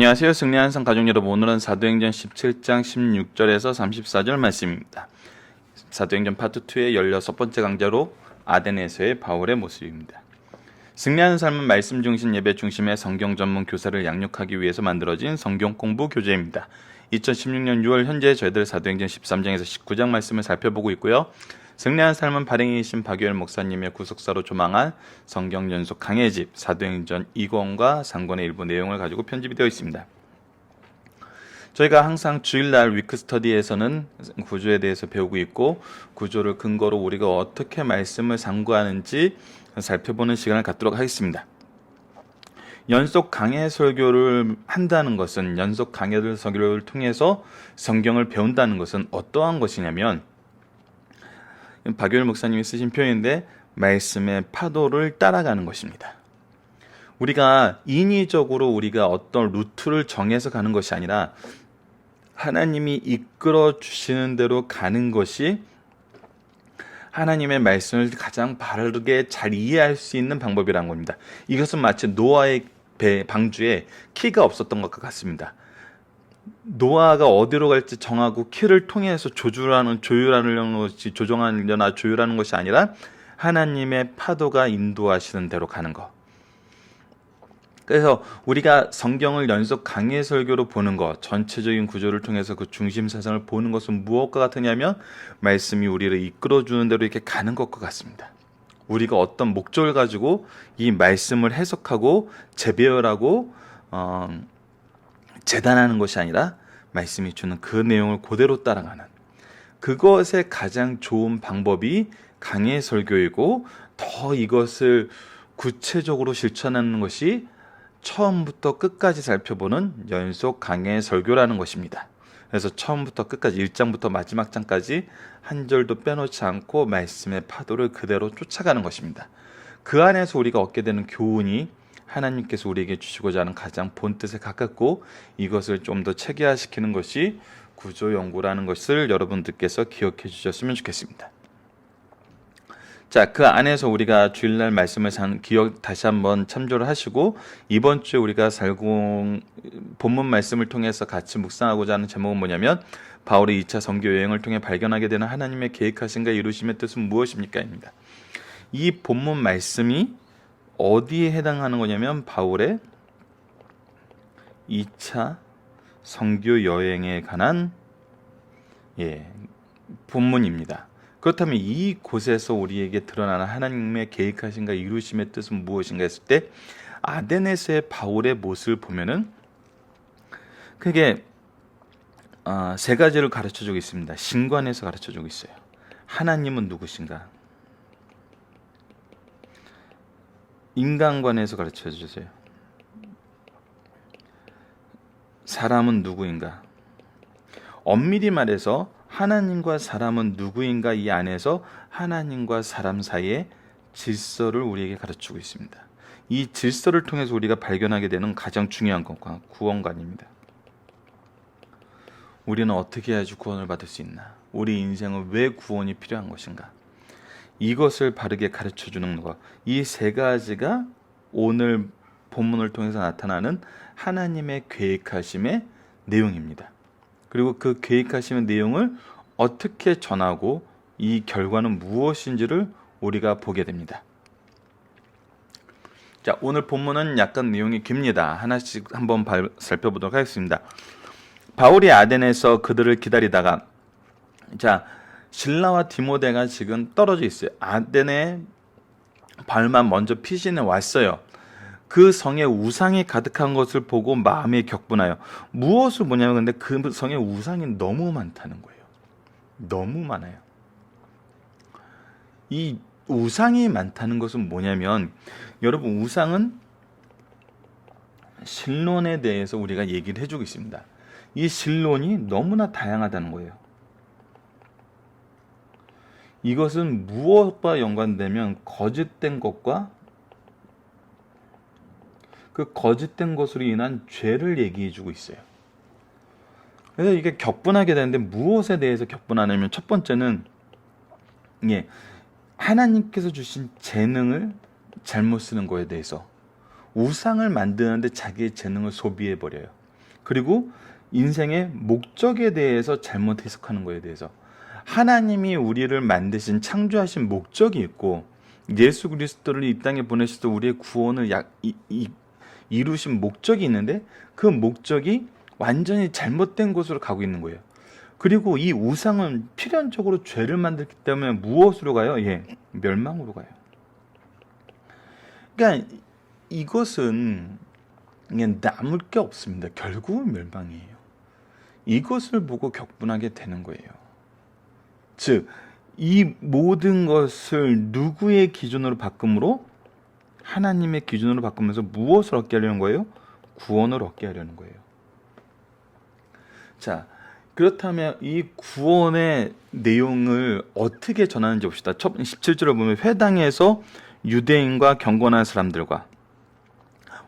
안녕하세요. 승리한 성 가족 여러분, 오늘은 사도행전 17장 16절에서 34절 말씀입니다. 사도행전 파트 2의 16번째 강좌로 아데네에서의 바울의 모습입니다. 승리하는 삶은 말씀 중심 예배 중심의 성경 전문 교사를 양육하기 위해서 만들어진 성경 공부 교재입니다. 2016년 6월 현재 저희들 사도행전 13장에서 19장 말씀을 살펴보고 있고요. 승리한 삶은 발행이신 박유열 목사님의 구속사로 조망한 성경 연속 강해집 사도행전 2권과 3권의 일부 내용을 가지고 편집이 되어 있습니다. 저희가 항상 주일날 위크스터디에서는 구조에 대해서 배우고 있고, 구조를 근거로 우리가 어떻게 말씀을 상고하는지 살펴보는 시간을 갖도록 하겠습니다. 연속 강해 설교를 한다는 것은, 연속 강해 설교를 통해서 성경을 배운다는 것은 어떠한 것이냐면, 박유열 목사님이 쓰신 표현인데, 말씀의 파도를 따라가는 것입니다. 우리가 인위적으로 우리가 어떤 루트를 정해서 가는 것이 아니라 하나님이 이끌어 주시는 대로 가는 것이 하나님의 말씀을 가장 바르게 잘 이해할 수 있는 방법이라는 겁니다. 이것은 마치 노아의 방주에 키가 없었던 것과 같습니다. 노아가 어디로 갈지 정하고 키를 통해서 조정하려나 조율하는 것이 아니라 하나님의 파도가 인도하시는 대로 가는 것. 그래서 우리가 성경을 연속 강해 설교로 보는 것, 전체적인 구조를 통해서 그 중심 사상을 보는 것은 무엇과 같으냐면, 말씀이 우리를 이끌어주는 대로 이렇게 가는 것과 같습니다. 우리가 어떤 목적을 가지고 이 말씀을 해석하고 재배열하고 재단하는 것이 아니라 말씀이 주는 그 내용을 그대로 따라가는, 그것의 가장 좋은 방법이 강해 설교이고, 더 이것을 구체적으로 실천하는 것이 처음부터 끝까지 살펴보는 연속 강해 설교라는 것입니다. 그래서 처음부터 끝까지 1장부터 마지막 장까지 한 절도 빼놓지 않고 말씀의 파도를 그대로 쫓아가는 것입니다. 그 안에서 우리가 얻게 되는 교훈이 하나님께서 우리에게 주시고자 하는 가장 본뜻에 가깝고, 이것을 좀 더 체계화시키는 것이 구조 연구라는 것을 여러분들께서 기억해 주셨으면 좋겠습니다. 자, 그 안에서 우리가 주일날 말씀을 기억 다시 한번 참조를 하시고, 이번 주에 우리가 본문 말씀을 통해서 같이 묵상하고자 하는 제목은 뭐냐면, 바울의 2차 선교 여행을 통해 발견하게 되는 하나님의 계획하심과 이루심의 뜻은 무엇입니까? 입니다. 이 본문 말씀이 어디에 해당하는 거냐면, 바울의 2차 선교 여행에 관한 본문입니다. 그렇다면 이곳에서 우리에게 드러나는 하나님의 계획하심과 이루심의 뜻은 무엇인가 했을 때, 아데네스의 바울의 모습을 보면은 그게 세 가지를 가르쳐주고 있습니다. 신관에서 가르쳐주고 있어요. 하나님은 누구신가? 인간관에서 가르쳐주세요. 사람은 누구인가? 엄밀히 말해서 하나님과 사람은 누구인가, 이 안에서 하나님과 사람 사이의 질서를 우리에게 가르치고 있습니다. 이 질서를 통해서 우리가 발견하게 되는 가장 중요한 것과 구원관입니다. 우리는 어떻게 해야지 구원을 받을 수 있나? 우리 인생은 왜 구원이 필요한 것인가? 이것을 바르게 가르쳐주는 것, 이 세 가지가 오늘 본문을 통해서 나타나는 하나님의 계획하심의 내용입니다. 그리고 그 계획하시는 내용을 어떻게 전하고 이 결과는 무엇인지를 우리가 보게 됩니다. 자, 오늘 본문은 약간 내용이 깁니다. 하나씩 한번 살펴보도록 하겠습니다. 바울이 아덴에서 그들을 기다리다가, 자, 실라와 디모데가 지금 떨어져 있어요. 아덴에 발만 먼저 피신해 왔어요. 그 성에 우상이 가득한 것을 보고 마음이 격분하여, 무엇을 보냐면, 근데 그 성에 우상이 너무 많다는 거예요. 너무 많아요. 이 우상이 많다는 것은 뭐냐면, 여러분, 우상은 신론에 대해서 우리가 얘기를 해주고 있습니다. 이 신론이 너무나 다양하다는 거예요. 이것은 무엇과 연관되면 거짓된 것과 그 거짓된 것으로 인한 죄를 얘기해주고 있어요. 그래서 이게 격분하게 되는데, 무엇에 대해서 격분하냐면, 첫 번째는 하나님께서 주신 재능을 잘못 쓰는 거에 대해서, 우상을 만드는데 자기의 재능을 소비해버려요. 그리고 인생의 목적에 대해서 잘못 해석하는 거에 대해서. 하나님이 우리를 만드신 창조하신 목적이 있고 예수 그리스도를 이 땅에 보내셔서 우리의 구원을 이루신 목적이 있는데 그 목적이 완전히 잘못된 곳으로 가고 있는 거예요. 그리고 이 우상은 필연적으로 죄를 만들기 때문에 무엇으로 가요? 멸망으로 가요. 그러니까 이것은 그냥 남을 게 없습니다. 결국은 멸망이에요. 이것을 보고 격분하게 되는 거예요. 즉, 이 모든 것을 누구의 기준으로 바꿈으로? 하나님의 기준으로 바꾸면서 무엇을 얻게 하려는 거예요? 구원을 얻게 하려는 거예요. 자, 그렇다면 이 구원의 내용을 어떻게 전하는지 봅시다. 17절을 보면 회당에서 유대인과 경건한 사람들과,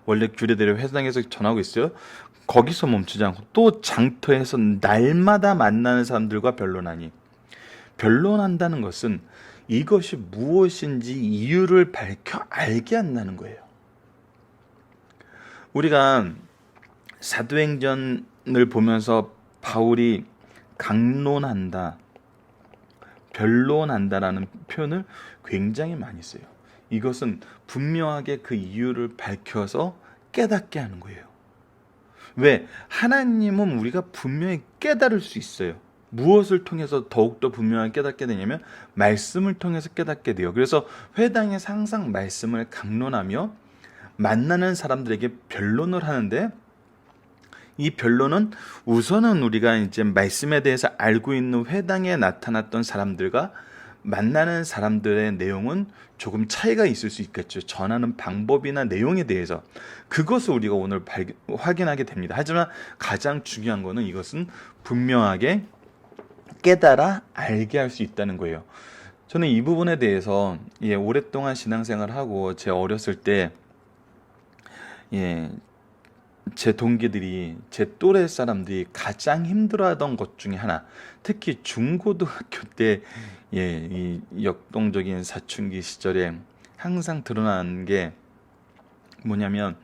원래 규례대로 회당에서 전하고 있어요. 거기서 멈추지 않고 또 장터에서 날마다 만나는 사람들과 변론하니. 변론한다는 것은 이것이 무엇인지 이유를 밝혀 알게 한다는 거예요. 우리가 사도행전을 보면서 바울이 강론한다, 변론한다라는 표현을 굉장히 많이 써요. 이것은 분명하게 그 이유를 밝혀서 깨닫게 하는 거예요. 왜? 하나님은 우리가 분명히 깨달을 수 있어요. 무엇을 통해서 더욱더 분명하게 깨닫게 되냐면 말씀을 통해서 깨닫게 돼요. 그래서 회당에서 항상 말씀을 강론하며 만나는 사람들에게 변론을 하는데, 이 변론은 우선은 우리가 이제 말씀에 대해서 알고 있는 회당에 나타났던 사람들과 만나는 사람들의 내용은 조금 차이가 있을 수 있겠죠. 전하는 방법이나 내용에 대해서. 그것을 우리가 오늘 확인하게 됩니다. 하지만 가장 중요한 거는 이것은 분명하게 깨달아 알게 할 수 있다는 거예요. 저는 이 부분에 대해서 오랫동안 신앙생활을 하고 제 어렸을 때 제 동기들이, 제 또래 사람들이 가장 힘들어하던 것 중에 하나, 특히 중고등학교 때 이 역동적인 사춘기 시절에 항상 드러나는 게 뭐냐면,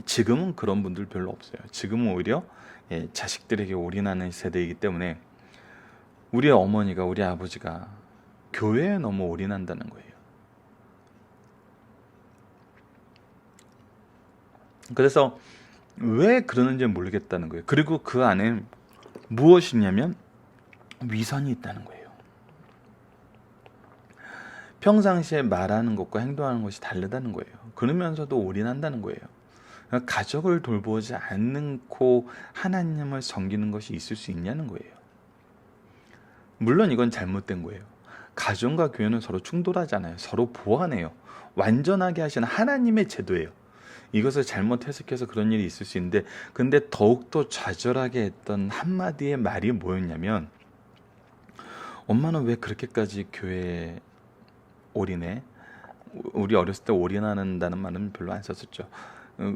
지금은 그런 분들 별로 없어요. 지금은 오히려 자식들에게 올인하는 세대이기 때문에 우리 어머니가, 우리 아버지가 교회에 너무 올인한다는 거예요. 그래서 왜 그러는지 모르겠다는 거예요. 그리고 그 안에 무엇이냐면 위선이 있다는 거예요. 평상시에 말하는 것과 행동하는 것이 다르다는 거예요. 그러면서도 올인한다는 거예요. 가족을 돌보지 않고 하나님을 섬기는 것이 있을 수 있냐는 거예요. 물론 이건 잘못된 거예요. 가정과 교회는 서로 충돌하잖아요. 서로 보완해요. 완전하게 하시는 하나님의 제도예요. 이것을 잘못 해석해서 그런 일이 있을 수 있는데, 근데 더욱더 좌절하게 했던 한마디의 말이 뭐였냐면, 엄마는 왜 그렇게까지 교회에 올인해? 우리 어렸을 때 올인한다는 말은 별로 안 썼었죠.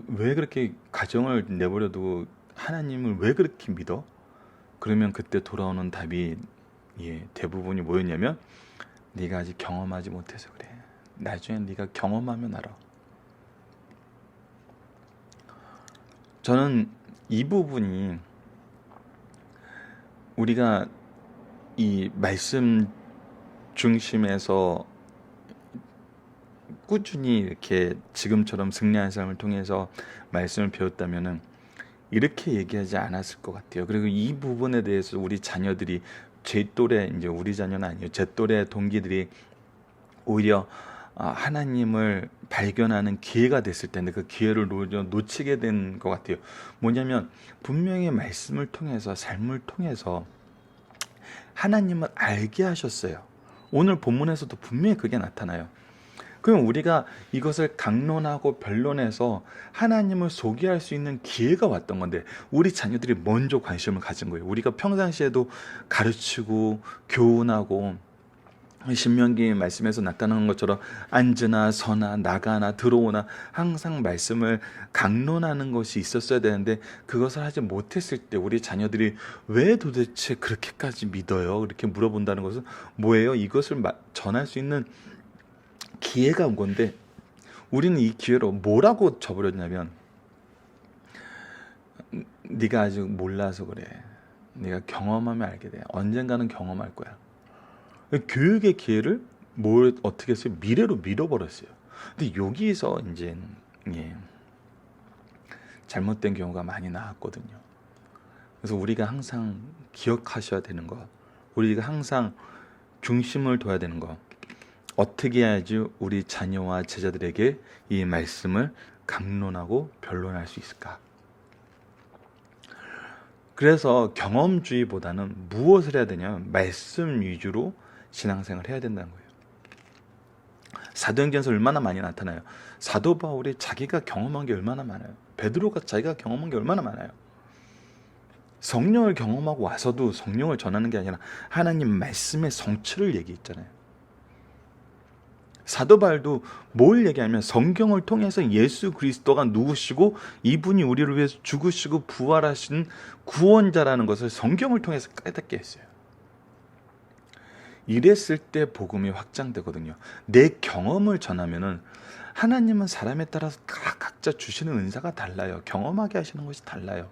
왜 그렇게 가정을 내버려두고 하나님을 왜 그렇게 믿어? 그러면 그때 돌아오는 답이 대부분이 뭐였냐면, 네가 아직 경험하지 못해서 그래. 나중에 네가 경험하면 알아. 저는 이 부분이 우리가 이 말씀 중심에서 꾸준히 이렇게 지금처럼 승리한 삶을 통해서 말씀을 배웠다면은 이렇게 얘기하지 않았을 것 같아요. 그리고 이 부분에 대해서 우리 자녀들이, 제 또래, 이제 우리 자녀는 아니에요, 제 또래 동기들이 오히려 하나님을 발견하는 기회가 됐을 텐데 그 기회를 놓치게 된 것 같아요. 뭐냐면 분명히 말씀을 통해서, 삶을 통해서 하나님을 알게 하셨어요. 오늘 본문에서도 분명히 그게 나타나요. 그럼 우리가 이것을 강론하고 변론해서 하나님을 소개할 수 있는 기회가 왔던 건데, 우리 자녀들이 먼저 관심을 가진 거예요. 우리가 평상시에도 가르치고 교훈하고, 신명기 말씀에서 나타나는 것처럼 앉으나 서나 나가나 들어오나 항상 말씀을 강론하는 것이 있었어야 되는데, 그것을 하지 못했을 때 우리 자녀들이 왜 도대체 그렇게까지 믿어요? 이렇게 물어본다는 것은 뭐예요? 이것을 전할 수 있는 기회가 온 건데, 우리는 이 기회로 뭐라고 저버렸냐면, 네가 아직 몰라서 그래. 네가 경험하면 알게 돼. 언젠가는 경험할 거야. 교육의 기회를 뭘 어떻게 했어요? 미래로 밀어버렸어요. 근데 여기서 이제 예, 잘못된 경우가 많이 나왔거든요. 그래서 우리가 항상 기억하셔야 되는 거, 우리가 항상 중심을 둬야 되는 거, 어떻게 해야지 우리 자녀와 제자들에게 이 말씀을 강론하고 변론할 수 있을까? 그래서 경험주의보다는 무엇을 해야 되냐면 말씀 위주로 신앙생활을 해야 된다는 거예요. 사도행전에서 얼마나 많이 나타나요. 사도 바울이 자기가 경험한 게 얼마나 많아요. 베드로가 자기가 경험한 게 얼마나 많아요. 성령을 경험하고 와서도 성령을 전하는 게 아니라 하나님 말씀의 성취를 얘기했잖아요. 사도 바울도 뭘 얘기하면 성경을 통해서 예수 그리스도가 누구시고 이분이 우리를 위해서 죽으시고 부활하신 구원자라는 것을 성경을 통해서 깨닫게 했어요. 이랬을 때 복음이 확장되거든요. 내 경험을 전하면은 하나님은 사람에 따라서 각자 주시는 은사가 달라요. 경험하게 하시는 것이 달라요.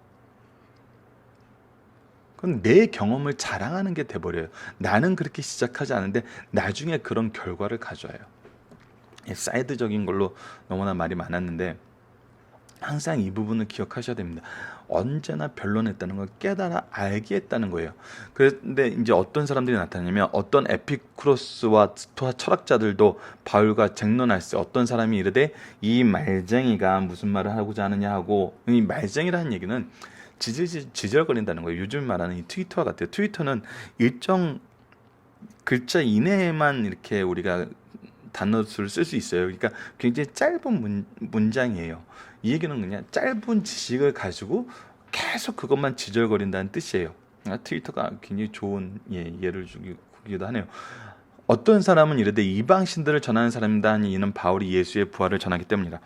그건 내 경험을 자랑하는 게 돼버려요. 나는 그렇게 시작하지 않은데 나중에 그런 결과를 가져와요. 사이드적인 걸로 너무나 말이 많았는데 항상 이 부분을 기억하셔야 됩니다. 언제나 변론했다는 걸 깨달아 알게 했다는 거예요. 그런데 이제 어떤 사람들이 나타나냐면 어떤 에피쿠로스와 스토아 철학자들도 바울과 쟁론할 때 어떤 사람이 이르되 이 말쟁이가 무슨 말을 하고자 하느냐 하고, 이 말쟁이라는 얘기는 지절거린다는 거예요. 요즘 말하는 이 트위터와 같아요. 트위터는 일정 글자 이내에만 이렇게 우리가 단어수를 쓸 수 있어요. 그러니까 굉장히 짧은 문장이에요. 이 얘기는 그냥 짧은 지식을 가지고 계속 그것만 지절거린다는 뜻이에요. 트위터가 굉장히 좋은 예를 주기도 하네요. 어떤 사람은 이르되 이방신들을 전하는 사람이다 하니 이는 바울이 예수의 부활을 전하기 때문이다.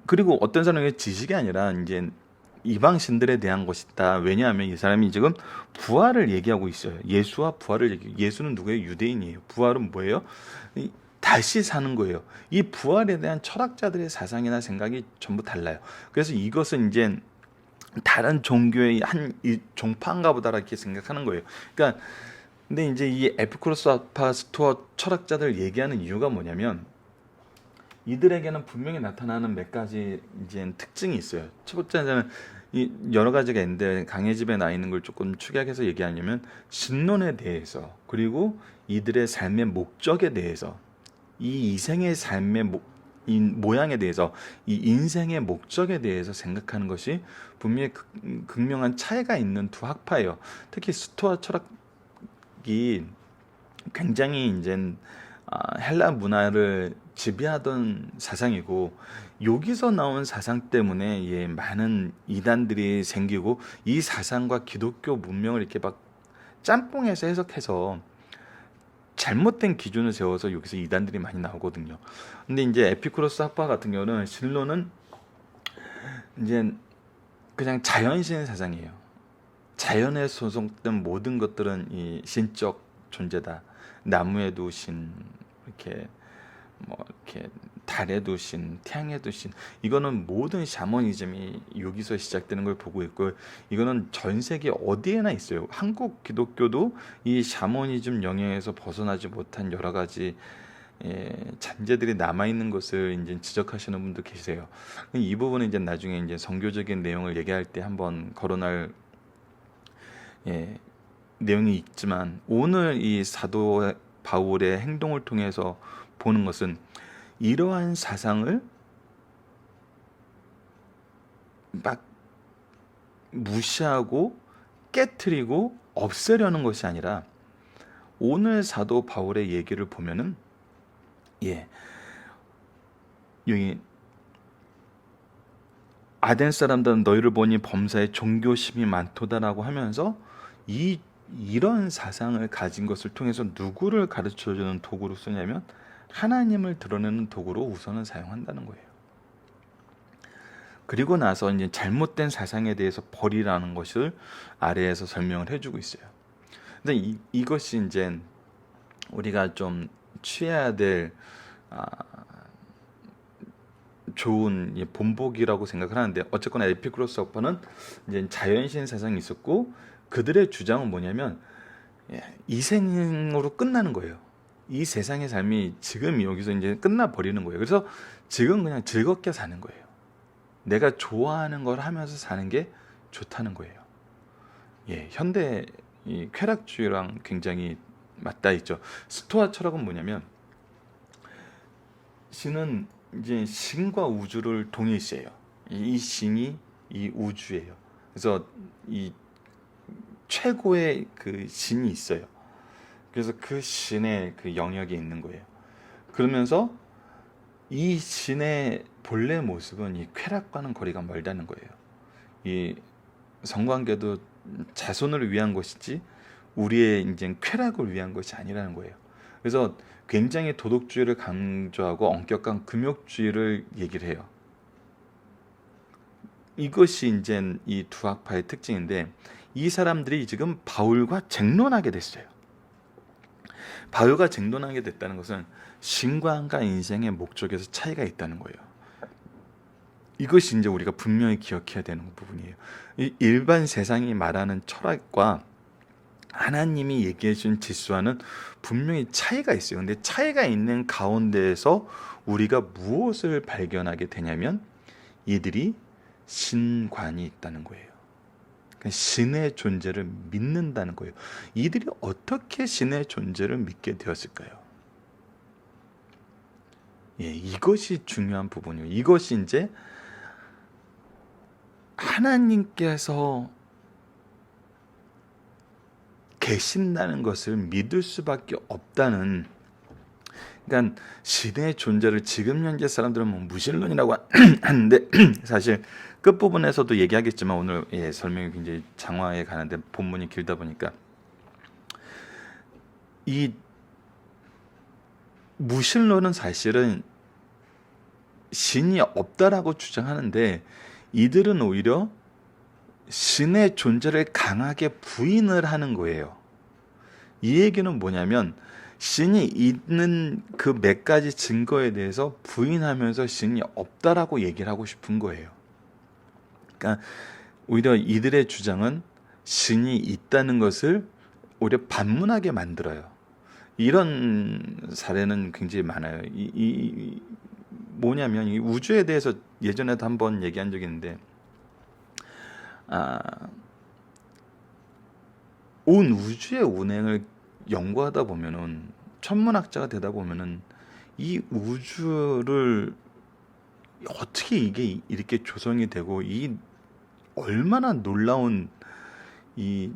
그리고 어떤 사람은 지식이 아니라 이제 이방신들에 대한 것이다. 왜냐하면 이 사람이 지금 부활을 얘기하고 있어요. 예수와 부활을 예수는 누구예요? 유대인이에요. 부활은 뭐예요? 다시 사는 거예요. 이 부활에 대한 철학자들의 사상이나 생각이 전부 달라요. 그래서 이것은 이제 다른 종교의 한 종파인가 보다 이렇게 생각하는 거예요. 그러니까 근데 이제 이 에피쿠로스 아파 스토아 철학자들 얘기하는 이유가 뭐냐면 이들에게는 분명히 나타나는 몇 가지 이제 특징이 있어요. 첫 번째는 이 여러 가지가 있는데 강해집에 나 있는 걸 조금 축약해서 얘기하냐면 신론에 대해서, 그리고 이들의 삶의 목적에 대해서, 이 이생의 삶의 모양에 대해서, 이 인생의 목적에 대해서 생각하는 것이 분명히 극명한 차이가 있는 두 학파예요. 특히 스토아 철학이 굉장히 이제 헬라 문화를 지배하던 사상이고, 여기서 나온 사상 때문에 많은 이단들이 생기고 이 사상과 기독교 문명을 이렇게 막 짬뽕해서 해석해서 잘못된 기준을 세워서 여기서 이단들이 많이 나오거든요. 근데 이제 에피쿠로스 학파 같은 경우는 신론은 이제 그냥 자연신 사상이에요. 자연에 소속된 모든 것들은 이 신적 존재다. 나무에도 신, 이렇게 이렇게 달에도 신, 태양에도 신. 이거는 모든 샤머니즘이 여기서 시작되는 걸 보고 있고, 이거는 전 세계 어디에나 있어요. 한국 기독교도 이 샤머니즘 영향에서 벗어나지 못한 여러 가지 잔재들이 남아 있는 것을 이제 지적하시는 분도 계세요. 이 부분은 이제 나중에 이제 선교적인 내용을 얘기할 때 한번 거론할 내용이 있지만, 오늘 이 사도 바울의 행동을 통해서 보는 것은 이러한 사상을 막 무시하고 깨트리고 없애려는 것이 아니라, 오늘 사도 바울의 얘기를 보면은 여기 아덴 사람들은 너희를 보니 범사에 종교심이 많도다라고 하면서 이런 사상을 가진 것을 통해서 누구를 가르쳐주는 도구로 쓰냐면 하나님을 드러내는 도구로 우선은 사용한다는 거예요. 그리고 나서 이제 잘못된 사상에 대해서 버리라는 것을 아래에서 설명을 해주고 있어요. 근데 이것이 이제 우리가 좀 취해야 될 좋은 본보기라고 생각을 하는데, 어쨌거나 에피쿠로스 학파는 이제 자연신 세상이 있었고, 그들의 주장은 뭐냐면 이생으로 끝나는 거예요. 이 세상의 삶이 지금 여기서 이제 끝나 버리는 거예요. 그래서 지금 그냥 즐겁게 사는 거예요. 내가 좋아하는 걸 하면서 사는 게 좋다는 거예요. 현대 이 쾌락주의랑 굉장히 맞닿아 있죠. 스토아 철학은 뭐냐면, 신은 이제 신과 우주를 동일시해요. 이 신이 이 우주예요. 그래서 이 최고의 그 신이 있어요. 그래서 그 신의 그 영역에 있는 거예요. 그러면서 이 신의 본래 모습은 이 쾌락과는 거리가 멀다는 거예요. 이 성관계도 자손을 위한 것이지 우리의 이제 쾌락을 위한 것이 아니라는 거예요. 그래서 굉장히 도덕주의를 강조하고 엄격한 금욕주의를 얘기를 해요. 이것이 이제 이 두 학파의 특징인데, 이 사람들이 지금 바울과 쟁론하게 됐어요. 바울과 쟁론하게 됐다는 것은 신앙과 인생의 목적에서 차이가 있다는 거예요. 이것이 이제 우리가 분명히 기억해야 되는 부분이에요. 이 일반 세상이 말하는 철학과 하나님이 얘기해 준 지수와는 분명히 차이가 있어요. 근데 차이가 있는 가운데에서 우리가 무엇을 발견하게 되냐면, 이들이 신관이 있다는 거예요. 신의 존재를 믿는다는 거예요. 이들이 어떻게 신의 존재를 믿게 되었을까요? 이것이 중요한 부분이에요. 이것이 이제 하나님께서 계신다는 것을 믿을 수밖에 없다는, 그러니까 신의 존재를 지금 현재 사람들은 뭐 무신론이라고 하는데, 사실 끝부분에서도 얘기하겠지만 오늘 설명이 굉장히 장화에 가는데 본문이 길다 보니까, 이 무신론은 사실은 신이 없다라고 주장하는데, 이들은 오히려 신의 존재를 강하게 부인을 하는 거예요. 이 얘기는 뭐냐면, 신이 있는 그 몇 가지 증거에 대해서 부인하면서 신이 없다라고 얘기를 하고 싶은 거예요. 그러니까 오히려 이들의 주장은 신이 있다는 것을 오히려 반문하게 만들어요. 이런 사례는 굉장히 많아요. 뭐냐면, 이 우주에 대해서 예전에도 한번 얘기한 적이 있는데, 온 우주의 운행을 연구하다 보면은, 천문학자가 되다 보면은, 이 우주를 어떻게 이게 이렇게 조성이 되고, 이 얼마나 놀라운 이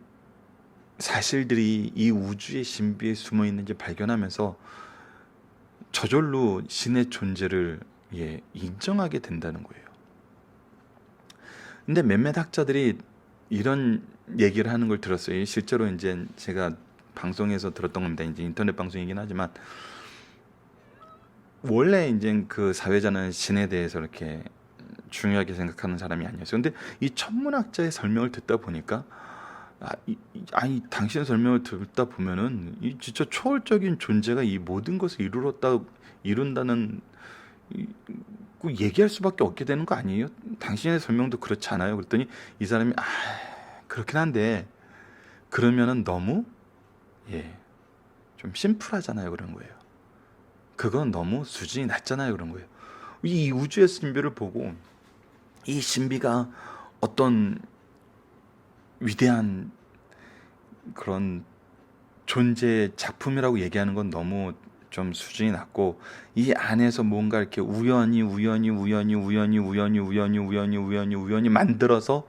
사실들이 이 우주의 신비에 숨어 있는지 발견하면서 저절로 신의 존재를 인정하게 된다는 거예요. 근데 몇몇 학자들이 이런 얘기를 하는 걸 들었어요. 실제로 이제 제가 방송에서 들었던 겁니다. 이제 인터넷 방송이긴 하지만, 원래 이제 그 사회자는 신에 대해서 이렇게 중요하게 생각하는 사람이 아니었어요. 근데 이 천문학자의 설명을 듣다 보니까, 아니 당신의 설명을 듣다 보면은 이 진짜 초월적인 존재가 이 모든 것을 이룬다는 그 얘기할 수밖에 없게 되는 거 아니에요? 당신의 설명도 그렇지 않아요? 그랬더니 이 사람이 그렇긴 한데, 그러면은 너무 좀 심플하잖아요, 그런 거예요. 그건 너무 수준이 낮잖아요, 그런 거예요. 이 우주의 신비를 보고 이 신비가 어떤 위대한 그런 존재의 작품이라고 얘기하는 건 너무 좀 수준이 낮고, 이 안에서 뭔가 이렇게 우연히 만들어서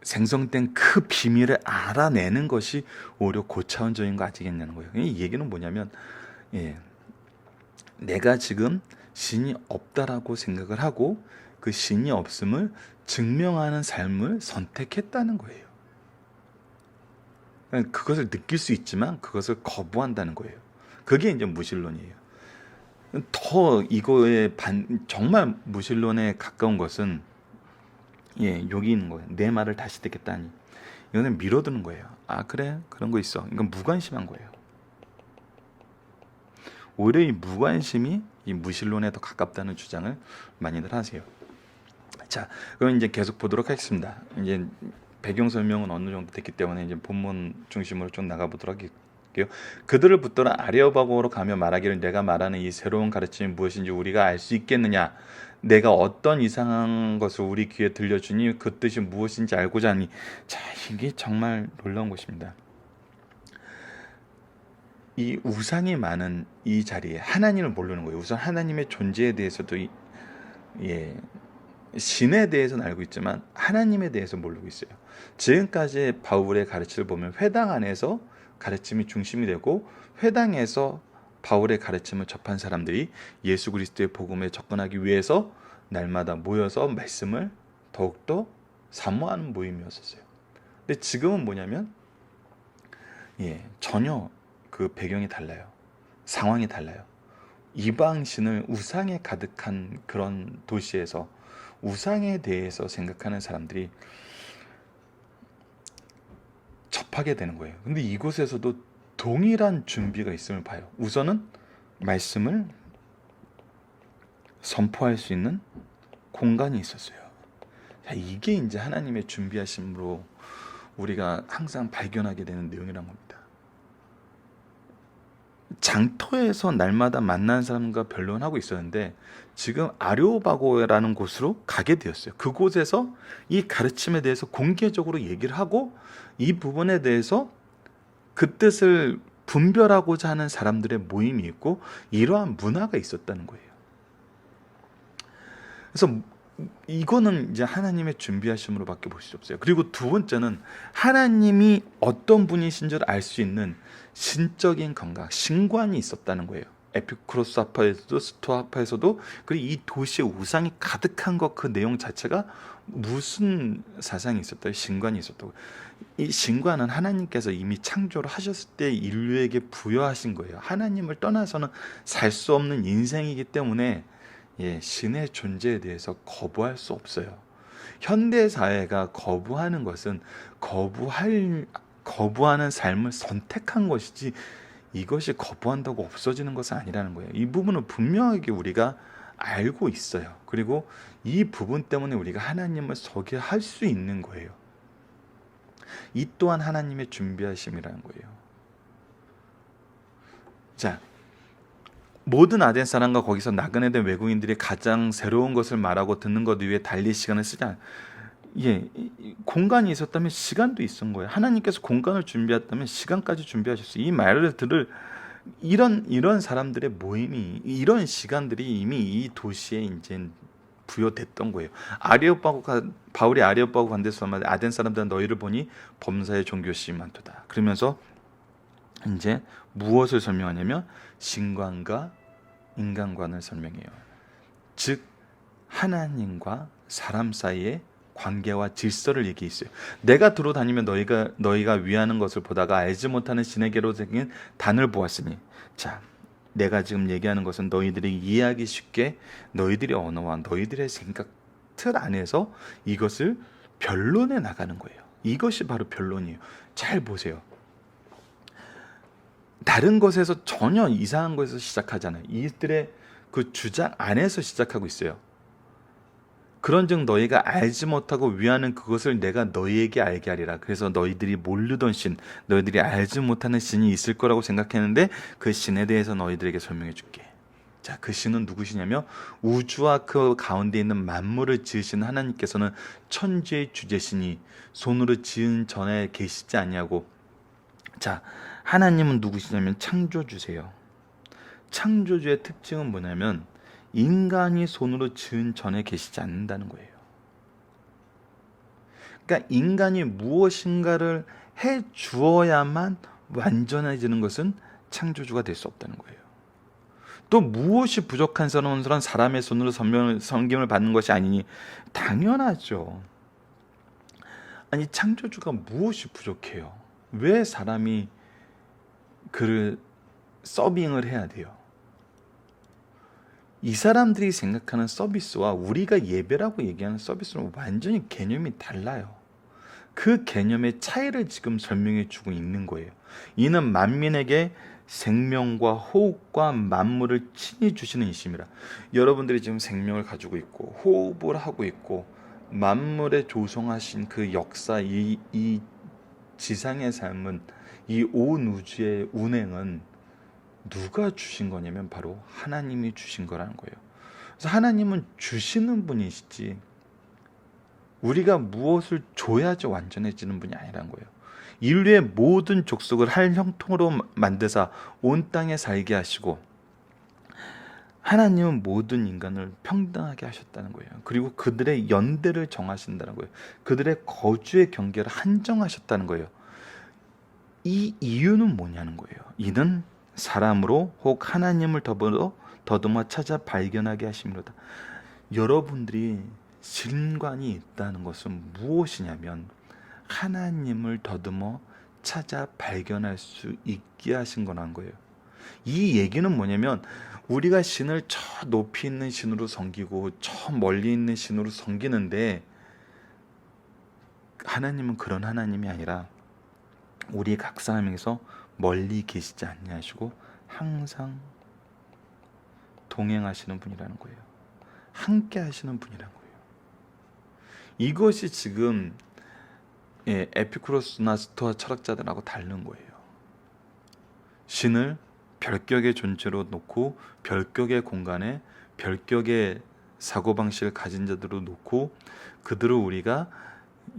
생성된 그 비밀을 알아내는 것이 오히려 고차원적인 거 아니겠냐는 거예요. 이 얘기는 뭐냐면, 내가 지금 신이 없다라고 생각을 하고 그 신이 없음을 증명하는 삶을 선택했다는 거예요. 그것을 느낄 수 있지만 그것을 거부한다는 거예요. 그게 이제 무신론이에요. 더 이거에 정말 무신론에 가까운 것은 여기 있는 거예요. 내 말을 다시 듣겠다니. 이거는 밀어두는 거예요. 그래? 그런 거 있어. 이건 무관심한 거예요. 오히려 이 무관심이 이 무신론에 더 가깝다는 주장을 많이들 하세요. 자, 그럼 이제 계속 보도록 하겠습니다. 이제 배경 설명은 어느 정도 됐기 때문에 이제 본문 중심으로 좀 나가보도록 할게요. 그들을 붙들어 아레오바고로 가며 말하기를 내가 말하는 이 새로운 가르침이 무엇인지 우리가 알 수 있겠느냐? 내가 어떤 이상한 것을 우리 귀에 들려주니 그 뜻이 무엇인지 알고자 하니. 자, 이게 정말 놀라운 것입니다. 이 우상이 많은 이 자리에 하나님을 모르는 거예요. 우선 하나님의 존재에 대해서도 신에 대해서는 알고 있지만 하나님에 대해서 모르고 있어요. 지금까지 바울의 가르침을 보면 회당 안에서 가르침이 중심이 되고 회당에서 바울의 가르침을 접한 사람들이 예수 그리스도의 복음에 접근하기 위해서 날마다 모여서 말씀을 더욱더 사모하는 모임이었어요. 근데 지금은 뭐냐면 전혀 그 배경이 달라요. 상황이 달라요. 이방신을 우상에 가득한 그런 도시에서 우상에 대해서 생각하는 사람들이 접하게 되는 거예요. 근데 이곳에서도 동일한 준비가 있음을 봐요. 우선은 말씀을 선포할 수 있는 공간이 있었어요. 자, 이게 이제 하나님의 준비하심으로 우리가 항상 발견하게 되는 내용이란 겁니다. 장터에서 날마다 만나는 사람과 변론하고 있었는데 지금 아레오바고라는 곳으로 가게 되었어요. 그곳에서 이 가르침에 대해서 공개적으로 얘기를 하고 이 부분에 대해서 그 뜻을 분별하고자 하는 사람들의 모임이 있고 이러한 문화가 있었다는 거예요. 그래서 이거는 이제 하나님의 준비하심으로밖에 볼 수 없어요. 그리고 두 번째는 하나님이 어떤 분이신 줄 알 수 있는 신적인 감각, 신관이 있었다는 거예요. 에피쿠로스 학파에서도 스토아 학파에서도. 그리고 이 도시에 우상이 가득한 것 그 내용 자체가 무슨 사상이 있었다고? 신관이 있었다고. 이 신관은 하나님께서 이미 창조를 하셨을 때 인류에게 부여하신 거예요. 하나님을 떠나서는 살 수 없는 인생이기 때문에 신의 존재에 대해서 거부할 수 없어요. 현대 사회가 거부하는 것은 거부하는 삶을 선택한 것이지 이것이 거부한다고 없어지는 것은 아니라는 거예요. 이 부분은 분명하게 우리가 알고 있어요. 그리고 이 부분 때문에 우리가 하나님을 서게 할 수 있는 거예요. 이 또한 하나님의 준비하심이라는 거예요. 자, 모든 아덴 사람과 거기서 나그네된 외국인들이 가장 새로운 것을 말하고 듣는 것 위에 달릴 시간을 쓰지 않아요. 공간이 있었다면 시간도 있은 거예요. 하나님께서 공간을 준비했다면 시간까지 준비하셨어요. 이 말을 들을 이런 사람들의 모임이, 이런 시간들이 이미 이 도시에 이제 부여됐던 거예요. 바울이 아레오빠고 간 데서 아덴 사람들은 너희를 보니 범사의 종교심이 많도다. 그러면서 이제 무엇을 설명하냐면 신관과 인간관을 설명해요. 즉 하나님과 사람 사이의 관계와 질서를 얘기했어요. 내가 두루 다니며 너희가 위하는 것을 보다가 알지 못하는 신에게로 생긴 단을 보았으니. 자, 내가 지금 얘기하는 것은 너희들이 이해하기 쉽게 너희들의 언어와 너희들의 생각 틀 안에서 이것을 변론해 나가는 거예요. 이것이 바로 변론이에요. 잘 보세요. 다른 것에서 전혀 이상한 것에서 시작하잖아요. 이들의 그 주장 안에서 시작하고 있어요. 그런즉 너희가 알지 못하고 위하는 그것을 내가 너희에게 알게 하리라. 그래서 너희들이 모르던 신, 너희들이 알지 못하는 신이 있을 거라고 생각했는데 그 신에 대해서 너희들에게 설명해 줄게. 자, 그 신은 누구시냐면 우주와 그 가운데 있는 만물을 지으신 하나님께서는 천지의 주제시니 손으로 지은 전에 계시지 아니하고. 자, 하나님은 누구시냐면 창조주세요. 창조주의 특징은 뭐냐면 인간이 손으로 지은 전에 계시지 않는다는 거예요. 그러니까 인간이 무엇인가를 해 주어야만 완전해지는 것은 창조주가 될 수 없다는 거예요. 또 무엇이 부족한 사람의 손으로 섬김을 받는 것이 아니니. 당연하죠. 아니, 창조주가 무엇이 부족해요? 왜 사람이 그를 서빙을 해야 돼요? 이 사람들이 생각하는 서비스와 우리가 예배라고 얘기하는 서비스는 완전히 개념이 달라요. 그 개념의 차이를 지금 설명해 주고 있는 거예요. 이는 만민에게 생명과 호흡과 만물을 친히 주시는 이심이라. 여러분들이 지금 생명을 가지고 있고 호흡을 하고 있고 만물에 조성하신 그 역사, 이 지상의 삶은, 이 온 우주의 운행은 누가 주신 거냐면 바로 하나님이 주신 거라는 거예요. 그래서 하나님은 주시는 분이시지 우리가 무엇을 줘야지 완전해지는 분이 아니라는 거예요. 인류의 모든 족속을 한 형통으로 만드사 온 땅에 살게 하시고, 하나님은 모든 인간을 평등하게 하셨다는 거예요. 그리고 그들의 연대를 정하신다는 거예요. 그들의 거주의 경계를 한정하셨다는 거예요. 이 이유는 뭐냐는 거예요. 이는 사람으로 혹 하나님을 더듬어 찾아 발견하게 하심이로다. 여러분들이 신관이 있다는 것은 무엇이냐면 하나님을 더듬어 찾아 발견할 수 있게 하신 거란 거예요. 이 얘기는 뭐냐면 우리가 신을 저 높이 있는 신으로 섬기고 저 멀리 있는 신으로 섬기는데, 하나님은 그런 하나님이 아니라 우리 각 사람에게서 멀리 계시지 아니하시고 항상 동행하시는 분이라는 거예요. 함께 하시는 분이라는 거예요. 이것이 지금 에피쿠로스나 스토아 철학자들하고 다른 거예요. 신을 별격의 존재로 놓고 별격의 공간에 별격의 사고방식을 가진 자들로 놓고 그들을 우리가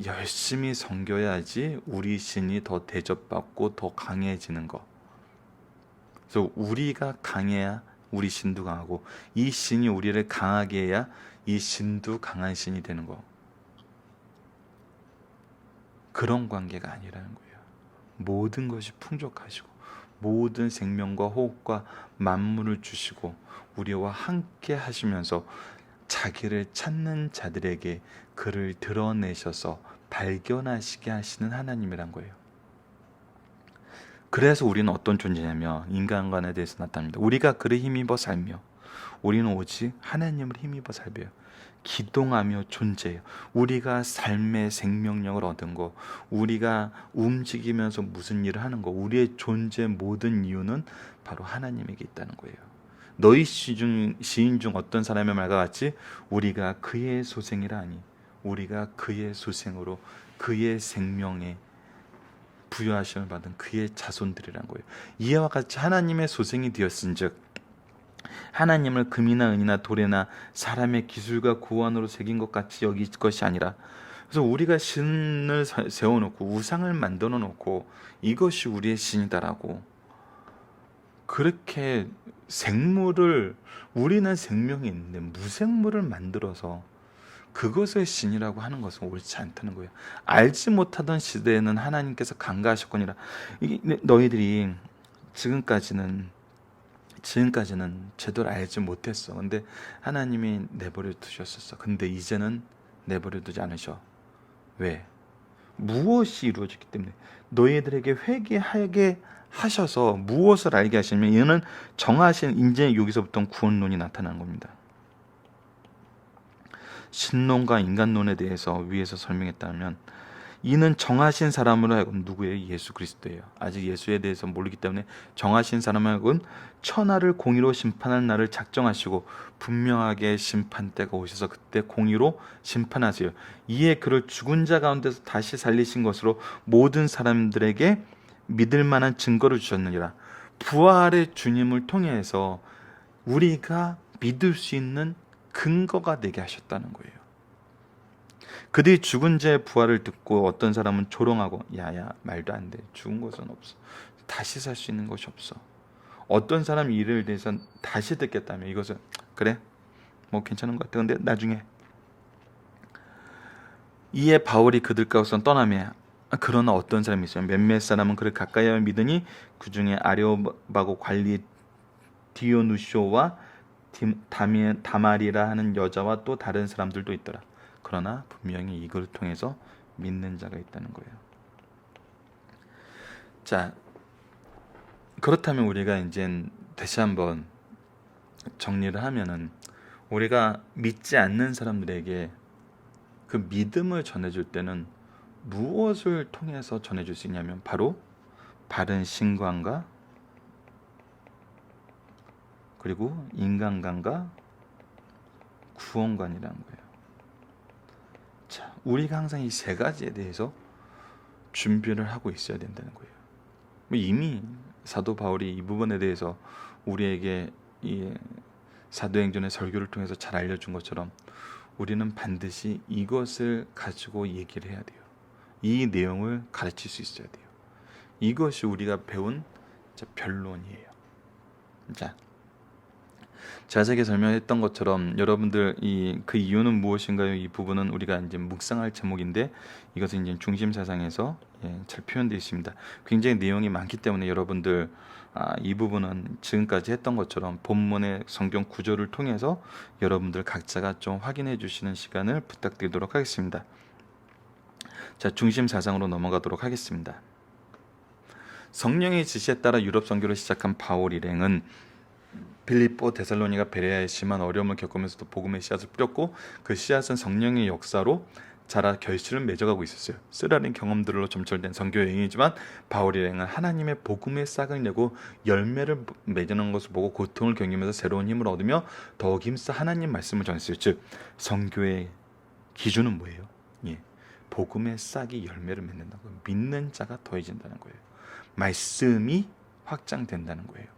열심히 섬겨야지 우리 신이 더 대접받고 더 강해지는 것. 그래서 우리가 강해야 우리 신도 강하고 이 신이 우리를 강하게 해야 이 신도 강한 신이 되는 것. 그런 관계가 아니라는 거예요. 모든 것이 풍족하시고 모든 생명과 호흡과 만물을 주시고 우리와 함께 하시면서 자기를 찾는 자들에게 그를 드러내셔서 발견하시게 하시는 하나님이란 거예요. 그래서 우리는 어떤 존재냐면 인간관에 대해서 나타납니다. 우리가 그를 힘입어 살며, 우리는 오직 하나님을 힘입어 살며요. 기동하며 존재해요. 우리가 삶의 생명력을 얻은 거, 우리가 움직이면서 무슨 일을 하는 거, 우리의 존재 모든 이유는 바로 하나님에게 있다는 거예요. 너희 시인 중 어떤 사람의 말과 같이 우리가 그의 소생이라 하니, 우리가 그의 소생으로 그의 생명에 부여하심을 받은 그의 자손들이란 거예요. 이와 같이 하나님의 소생이 되었은즉 하나님을 금이나 은이나 돌에나 사람의 기술과 고안으로 새긴 것 같이 여길 것이 아니라, 그래서 우리가 신을 세워놓고 우상을 만들어 놓고 이것이 우리의 신이다라고 그렇게 생물을, 우리는 생명이 있는데 무생물을 만들어서 그것을 신이라고 하는 것은 옳지 않다는 거예요. 알지 못하던 시대에는 하나님께서 간과하셨거니와. 너희들이 지금까지는 제대로 알지 못했어. 근데 하나님이 내버려 두셨었어. 근데 이제는 내버려 두지 않으셔. 왜? 무엇이 이루어졌기 때문에. 너희들에게 회개하게 하셔서 무엇을 알게 하시면 이는 정하신, 이제 여기서부터 구원론이 나타나는 겁니다. 신론과 인간론에 대해서 위에서 설명했다면, 이는 정하신 사람으로 하여금, 누구예요? 예수 그리스도예요. 아직 예수에 대해서 모르기 때문에 정하신 사람으로 하여금 천하를 공의로 심판할 날을 작정하시고 분명하게 심판대가 오셔서 그때 공의로 심판하세요. 이에 그를 죽은 자 가운데서 다시 살리신 것으로 모든 사람들에게 믿을 만한 증거를 주셨느니라. 부활의 주님을 통해서 우리가 믿을 수 있는 근거가 되게 하셨다는 거예요. 그들이 죽은 자의 부활을 듣고 어떤 사람은 조롱하고, 야야 말도 안 돼, 죽은 것은 없어, 다시 살 수 있는 것이 없어. 어떤 사람 일을 대해서 다시 듣겠다면 이것은 그래 뭐 괜찮은 것 같아, 근데 나중에. 이에 바울이 그들 가운데서 떠나며, 그러나 어떤 사람이 있어요. 몇몇 사람은 그를 가까이 하여 믿으니 그 중에 아레오바고 관리 디오누쇼와 다말이라 하는 여자와 또 다른 사람들도 있더라. 그러나 분명히 이걸 통해서 믿는 자가 있다는 거예요. 자, 그렇다면 우리가 이제 다시 한번 정리를 하면은, 우리가 믿지 않는 사람들에게 그 믿음을 전해줄 때는 무엇을 통해서 전해줄 수 있냐면 바로 바른 신관과 그리고 인간관과 구원관이라는 거예요. 자, 우리가 항상 이 세 가지에 대해서 준비를 하고 있어야 된다는 거예요. 이미 사도 바울이 이 부분에 대해서 우리에게 이 사도행전의 설교를 통해서 잘 알려준 것처럼 우리는 반드시 이것을 가지고 얘기를 해야 돼요. 이 내용을 가르칠 수 있어야 돼요. 이것이 우리가 배운 변론이에요. 자, 자세하게 설명했던 것처럼 여러분들 그 이유는 무엇인가요? 이 부분은 우리가 이제 묵상할 제목인데 이것은 이제 중심 사상에서 잘 표현되어 있습니다. 굉장히 내용이 많기 때문에 여러분들 이 부분은 지금까지 했던 것처럼 본문의 성경 구조를 통해서 여러분들 각자가 좀 확인해 주시는 시간을 부탁드리도록 하겠습니다. 자, 중심 사상으로 넘어가도록 하겠습니다. 성령의 지시에 따라 유럽 선교를 시작한 바울 일행은 빌립보, 데살로니가, 베레아에 심한 어려움을 겪으면서도 복음의 씨앗을 뿌렸고 그 씨앗은 성령의 역사로 자라 결실을 맺어가고 있었어요. 쓰라린 경험들로 점철된 선교 여행이지만 바울 일행은 하나님의 복음의 싹을 내고 열매를 맺는 것을 보고 고통을 겪으면서 새로운 힘을 얻으며 더욱 힘써 하나님 말씀을 전했어요. 즉 선교의 기준은 뭐예요? 복음의 싹이 열매를 맺는다고 믿는 자가 더해진다는 거예요. 말씀이 확장된다는 거예요.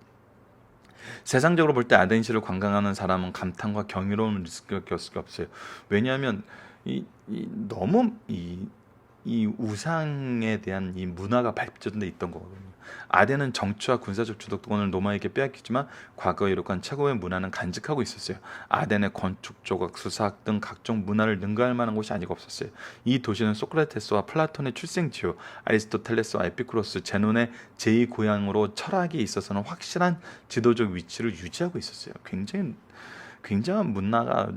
세상적으로 볼 때 아덴시를 관광하는 사람은 감탄과 경이로움을 느낄 수가 없어요. 왜냐하면 너무 이 우상에 대한 이 문화가 발전돼 있던 거거든요. 아덴은 정치와 군사적 주도권을 로마에게 빼앗겼지만 과거에 이룩한 최고의 문화는 간직하고 있었어요. 아덴의 건축, 조각, 수사학 등 각종 문화를 능가할 만한 곳이 아직 없었어요. 이 도시는 소크라테스와 플라톤의 출생지요, 아리스토텔레스와 에피쿠로스, 제논의 제2고향으로 철학에 있어서는 확실한 지도적 위치를 유지하고 있었어요. 굉장한 문화가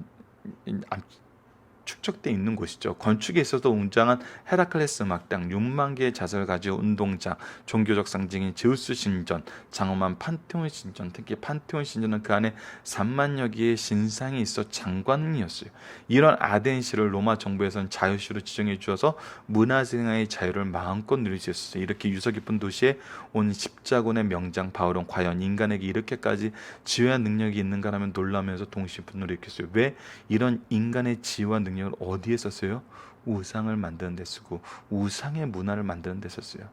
축적되어 있는 곳이죠. 건축에 있어서 웅장한 헤라클레스 막당, 6만 개의 자석을 가지고 운동장, 종교적 상징인 제우스 신전, 장엄한 판테온 신전, 특히 판테온 신전은 그 안에 3만여 개의 신상이 있어 장관이었어요. 이런 아덴시를 로마 정부에서는 자유시로 지정해 주어서 문화생활의 자유를 마음껏 누릴 수 있었어요. 이렇게 유서 깊은 도시에 온 십자군의 명장 바울은 과연 인간에게 이렇게까지 지혜와 능력이 있는가라면 놀라면서 동시에 분노를 일으켰어요. 왜 이런 인간의 지혜와 능력을 어디에 썼어요? 우상을 만드는 데 쓰고 우상의 문화를 만드는 데 썼어요.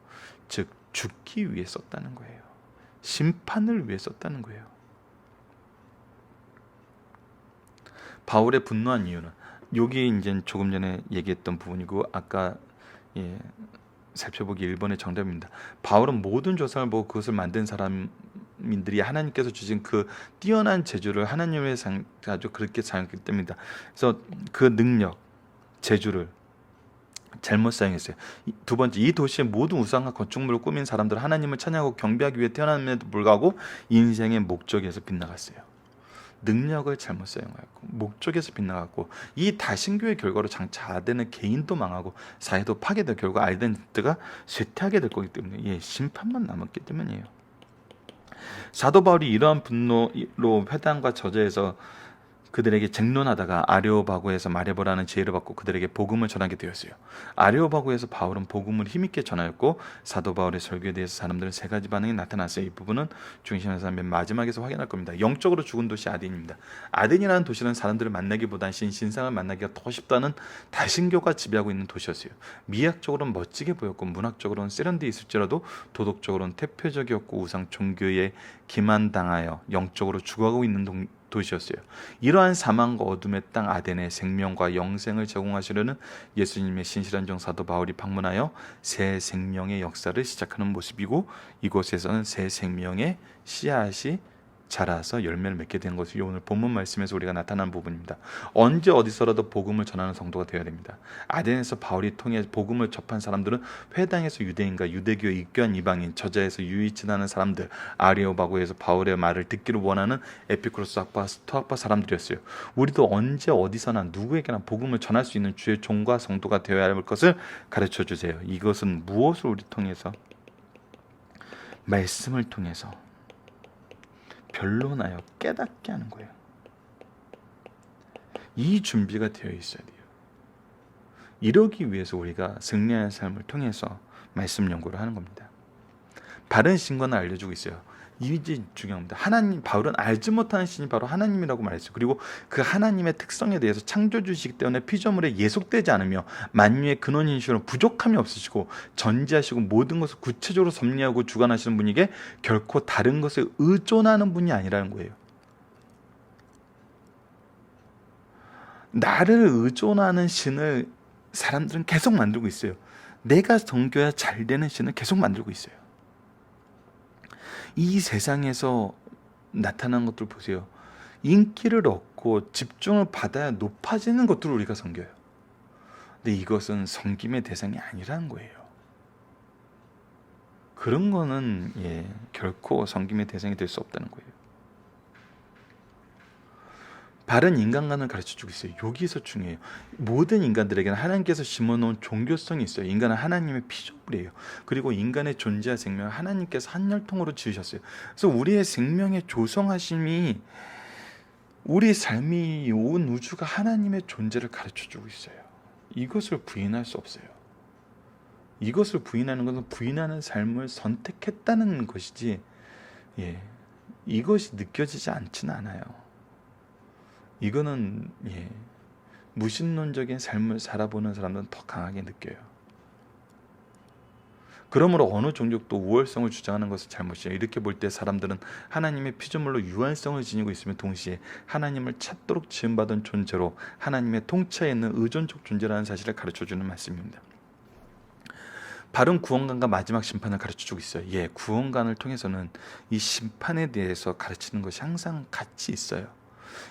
즉 죽기 위해 썼다는 거예요. 심판을 위해 썼다는 거예요. 바울의 분노한 이유는 여기 이제 조금 전에 얘기했던 부분이고 아까 살펴보기 1번의 정답입니다. 바울은 모든 조상을 보고 그것을 만든 사람들이 하나님께서 주신 그 뛰어난 재주를 하나님의 아주 그렇게 사용했기 때문입니다. 그래서 그 능력, 재주를 잘못 사용했어요. 두 번째, 이 도시의 모든 우상과 건축물을 꾸민 사람들은 하나님을 찬양하고 경배하기 위해 태어남에도 불구하고 인생의 목적에서 빗나갔어요. 능력을 잘못 사용하고 목적에서 빗나갔고 이 다신교의 결과로 장차 아덴의 개인도 망하고 사회도 파괴될 결과 아덴트가 쇠퇴하게 될 거기 때문에 심판만 남았기 때문이에요. 사도 바울이 이러한 분노로 회당과 저자에서 그들에게 쟁론하다가 아레오바고에서 마레보라는 지혜를 받고 그들에게 복음을 전하게 되었어요. 아레오바고에서 바울은 복음을 힘있게 전하였고 사도 바울의 설교에 대해서 사람들은 세 가지 반응이 나타났어요. 이 부분은 중심에서 맨 마지막에서 확인할 겁니다. 영적으로 죽은 도시 아덴입니다. 아덴이라는 도시는 사람들을 만나기보단 신상을 만나기가 더 쉽다는 다신교가 지배하고 있는 도시였어요. 미학적으로는 멋지게 보였고 문학적으로는 세련되어 있을지라도 도덕적으로는 태폐적이었고 우상 종교에 기만당하여 영적으로 죽어가고 있는 도시였어요. 이러한 사망과 어둠의 땅 아덴에 생명과 영생을 제공하시려는 예수님의 신실한 종 사도 바울이 방문하여 새 생명의 역사를 시작하는 모습이고 이곳에서는 새 생명의 씨앗이 자라서 열매를 맺게 된 것이 오늘 본문 말씀에서 우리가 나타난 부분입니다. 언제 어디서라도 복음을 전하는 성도가 되어야 됩니다. 아덴에서 바울이 통해 복음을 접한 사람들은 회당에서 유대인과 유대교에 입교한 이방인, 저자에서 유의치하는 사람들, 아리오바고에서 바울의 말을 듣기를 원하는 에피쿠로스 학파, 스토학파 사람들이었어요. 우리도 언제 어디서나 누구에게나 복음을 전할 수 있는 주의 종과 성도가 되어야 할 것을 가르쳐 주세요. 이것은 무엇을 우리 통해서? 말씀을 통해서 변론하여 깨닫게 하는 거예요. 이 준비가 되어 있어야 돼요. 이러기 위해서 우리가 승리하는 삶을 통해서 말씀 연구를 하는 겁니다. 바른 신관을 알려주고 있어요. 이게 중요합니다. 하나님, 바울은 알지 못하는 신이 바로 하나님이라고 말했어요. 그리고 그 하나님의 특성에 대해서 창조주시기 때문에 피조물에 예속되지 않으며 만유의 근원이시로 부족함이 없으시고 전지하시고 모든 것을 구체적으로 섭리하고 주관하시는 분에게 결코 다른 것에 의존하는 분이 아니라는 거예요. 나를 의존하는 신을 사람들은 계속 만들고 있어요. 내가 섬겨야 잘 되는 신을 계속 만들고 있어요. 이 세상에서 나타나는 것들 보세요. 인기를 얻고 집중을 받아야 높아지는 것들을 우리가 섬겨요. 근데 이것은 섬김의 대상이 아니라는 거예요. 그런 거는 결코 섬김의 대상이 될 수 없다는 거예요. 바른 인간관을 가르쳐주고 있어요. 여기서 중요해요. 모든 인간들에게는 하나님께서 심어놓은 종교성이 있어요. 인간은 하나님의 피조물이에요. 그리고 인간의 존재와 생명을 하나님께서 한 혈통으로 지으셨어요. 그래서 우리의 생명의 조성하심이, 우리 삶이, 온 우주가 하나님의 존재를 가르쳐주고 있어요. 이것을 부인할 수 없어요. 이것을 부인하는 것은 부인하는 삶을 선택했다는 것이지, 이것이 느껴지지 않지는 않아요. 이거는 무신론적인 삶을 살아보는 사람들은 더 강하게 느껴요. 그러므로 어느 종족도 우월성을 주장하는 것은 잘못이에요. 이렇게 볼 때 사람들은 하나님의 피조물로 유한성을 지니고 있으며 동시에 하나님을 찾도록 지음받은 존재로 하나님의 통치에 있는 의존적 존재라는 사실을 가르쳐주는 말씀입니다. 바른 구원관과 마지막 심판을 가르쳐주고 있어요. 구원관을 통해서는 이 심판에 대해서 가르치는 것이 항상 같이 있어요.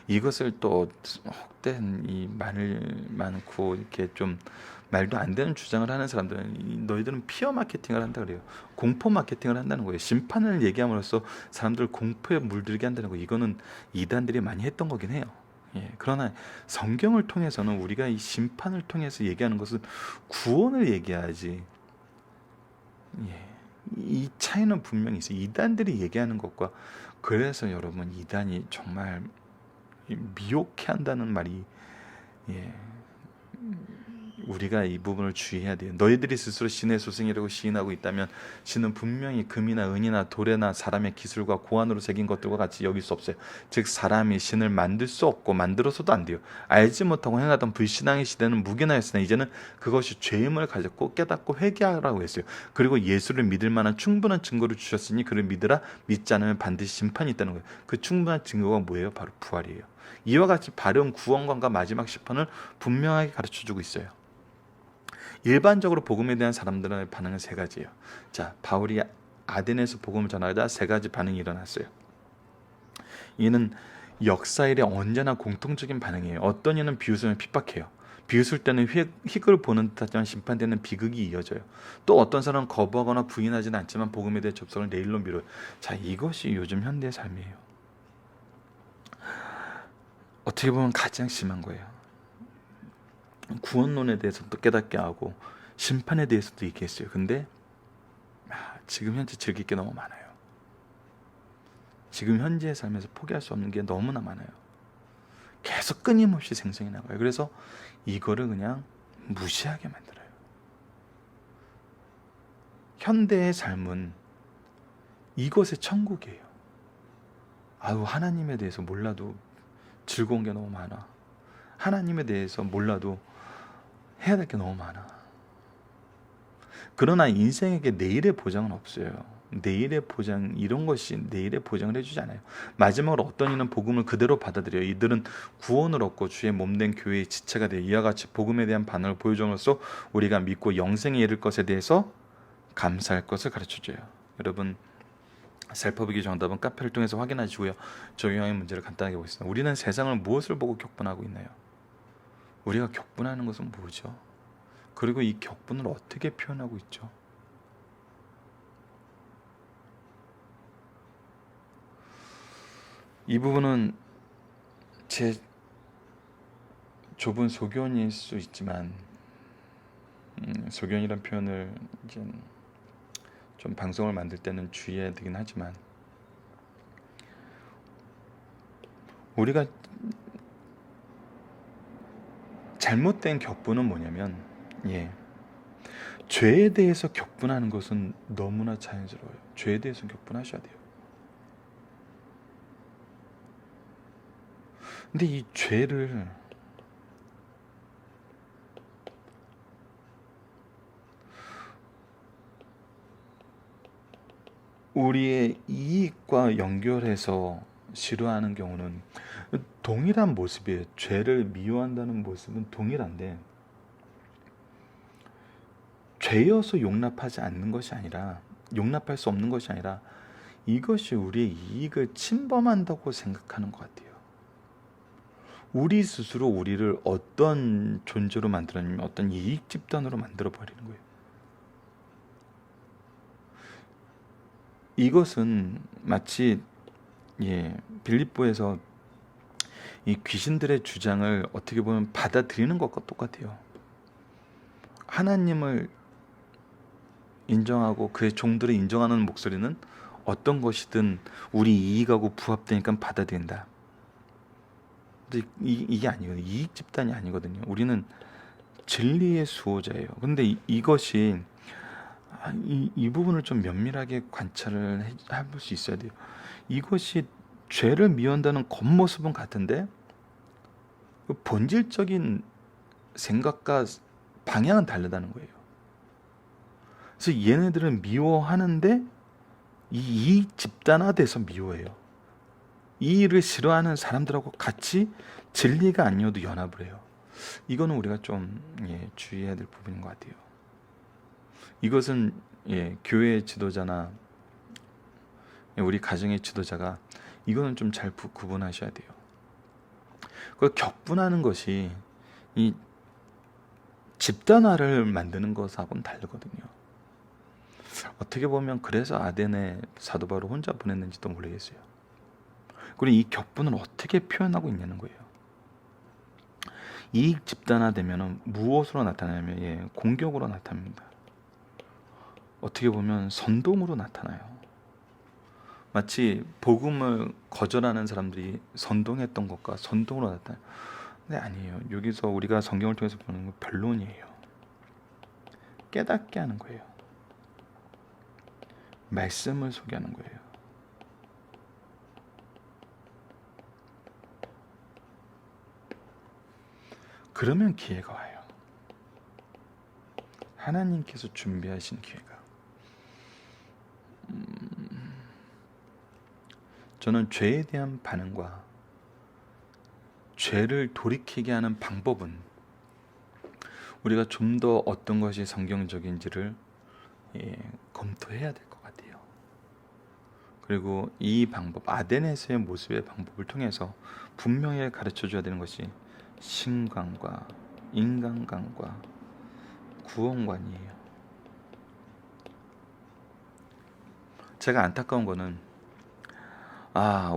이것을 또 혹된 이 말을 많고 이렇게 좀 말도 안 되는 주장을 하는 사람들은 너희들은 피어 마케팅을 한다 그래요. 공포 마케팅을 한다는 거예요. 심판을 얘기함으로써 사람들을 공포에 물들게 한다는 거예요. 이거는 이단들이 많이 했던 거긴 해요. 그러나 성경을 통해서는 우리가 이 심판을 통해서 얘기하는 것은 구원을 얘기하지. 이 차이는 분명히 있어요. 이단들이 얘기하는 것과. 그래서 여러분, 이단이 정말 미혹해 한다는 말이 우리가 이 부분을 주의해야 돼요. 너희들이 스스로 신의 소생이라고 시인하고 있다면 신은 분명히 금이나 은이나 돌에나 사람의 기술과 고안으로 새긴 것들과 같이 여길 수 없어요. 즉 사람이 신을 만들 수 없고 만들어서도 안 돼요. 알지 못하고 행하던 불신앙의 시대는 무기나였으나 이제는 그것이 죄임을 가졌고 깨닫고 회개하라고 했어요. 그리고 예수를 믿을 만한 충분한 증거를 주셨으니 그를 믿으라. 믿지 않으면 반드시 심판이 있다는 거예요. 그 충분한 증거가 뭐예요? 바로 부활이에요. 이와 같이 바른 구원관과 마지막 심판을 분명하게 가르쳐주고 있어요. 일반적으로 복음에 대한 사람들의 반응은 세 가지예요. 자, 바울이 아덴에서 복음을 전하다 세 가지 반응이 일어났어요. 이는 역사 일에 언제나 공통적인 반응이에요. 어떤 이는 비웃으면 핍박해요. 비웃을 때는 희극을 보는 듯하지만 심판 때는 비극이 이어져요. 또 어떤 사람은 거부하거나 부인하지는 않지만 복음에 대해 접속을 내일로 미뤄요. 자, 이것이 요즘 현대의 삶이에요. 어떻게 보면 가장 심한 거예요. 구원론에 대해서도 깨닫게 하고 심판에 대해서도 얘기했어요. 근데 지금 현재 즐길 게 너무 많아요. 지금 현재의 삶에서 포기할 수 없는 게 너무나 많아요. 계속 끊임없이 생성해 나가요. 그래서 이거를 그냥 무시하게 만들어요. 현대의 삶은 이것의 천국이에요. 하나님에 대해서 몰라도 즐거운 게 너무 많아. 하나님에 대해서 몰라도 해야 될 게 너무 많아. 그러나 인생에게 내일의 보장은 없어요. 내일의 보장, 이런 것이 내일의 보장을 해주지 않아요. 마지막으로 어떤 이는 복음을 그대로 받아들여요. 이들은 구원을 얻고 주의 몸된 교회의 지체가 되어 이와 같이 복음에 대한 반응을 보여줌으로써 우리가 믿고 영생에 이를 것에 대해서 감사할 것을 가르쳐줘요. 여러분, 셀퍼보기 정답은 카페를 통해서 확인하시고요. 적용의 문제를 간단하게 보겠습니다. 우리는 세상을 무엇을 보고 격분하고 있나요? 우리가 격분하는 것은 뭐죠? 그리고 이 격분을 어떻게 표현하고 있죠? 이 부분은 제 좁은 소견일 수 있지만 소견이란 표현을 이제 좀 방송을 만들 때는 주의해야 되긴 하지만 우리가 잘못된 격분은 뭐냐면 예. 죄에 대해서 격분하는 것은 너무나 자연스러워요. 죄에 대해서 격분하셔야 돼요. 근데 이 죄를 우리의 이익과 연결해서 싫어하는 경우는 동일한 모습이에요. 죄를 미워한다는 모습은 동일한데, 죄여서 용납하지 않는 것이 아니라, 용납할 수 없는 것이 아니라 이것이 우리의 이익을 침범한다고 생각하는 것 같아요. 우리 스스로 우리를 어떤 존재로 만들었냐면 어떤 이익 집단으로 만들어 버리는 거예요. 이것은 마치 빌립보에서 이 귀신들의 주장을 어떻게 보면 받아들이는 것과 똑같아요. 하나님을 인정하고 그의 종들을 인정하는 목소리는 어떤 것이든 우리 이익하고 부합되니까 받아들인다. 근데 이게 아니거든요. 이익 집단이 아니거든요. 우리는 진리의 수호자예요. 근데 이것이 이 부분을 좀 면밀하게 관찰을 해볼 수 있어야 돼요. 이것이 죄를 미워한다는 겉모습은 같은데 그 본질적인 생각과 방향은 다르다는 거예요. 그래서 얘네들은 미워하는데 이 집단화돼서 미워해요. 이 일을 싫어하는 사람들하고 같이 진리가 아니어도 연합을 해요. 이거는 우리가 좀 주의해야 될 부분인 것 같아요. 이것은 교회의 지도자나 우리 가정의 지도자가 이거는 좀 잘 구분하셔야 돼요. 그걸 격분하는 것이 이 집단화를 만드는 것하고는 다르거든요. 어떻게 보면 그래서 아덴에 사도 바울을 혼자 보냈는지도 모르겠어요. 그리고 이 격분을 어떻게 표현하고 있냐는 거예요. 이익 집단화되면 무엇으로 나타나냐면 공격으로 나타납니다. 어떻게 보면 선동으로 나타나요. 마치 복음을 거절하는 사람들이 선동했던 것과 선동으로 나타나요. 근데 아니에요. 여기서 우리가 성경을 통해서 보는 건 변론이에요. 깨닫게 하는 거예요. 말씀을 소개하는 거예요. 그러면 기회가 와요. 하나님께서 준비하신 기회가. 저는 죄에 대한 반응과 죄를 돌이키게 하는 방법은 우리가 좀 더 어떤 것이 성경적인지를 검토해야 될 것 같아요. 그리고 이 방법, 아덴에서의 모습의 방법을 통해서 분명히 가르쳐줘야 되는 것이 신관과 인간관과 구원관이에요. 제가 안타까운 거는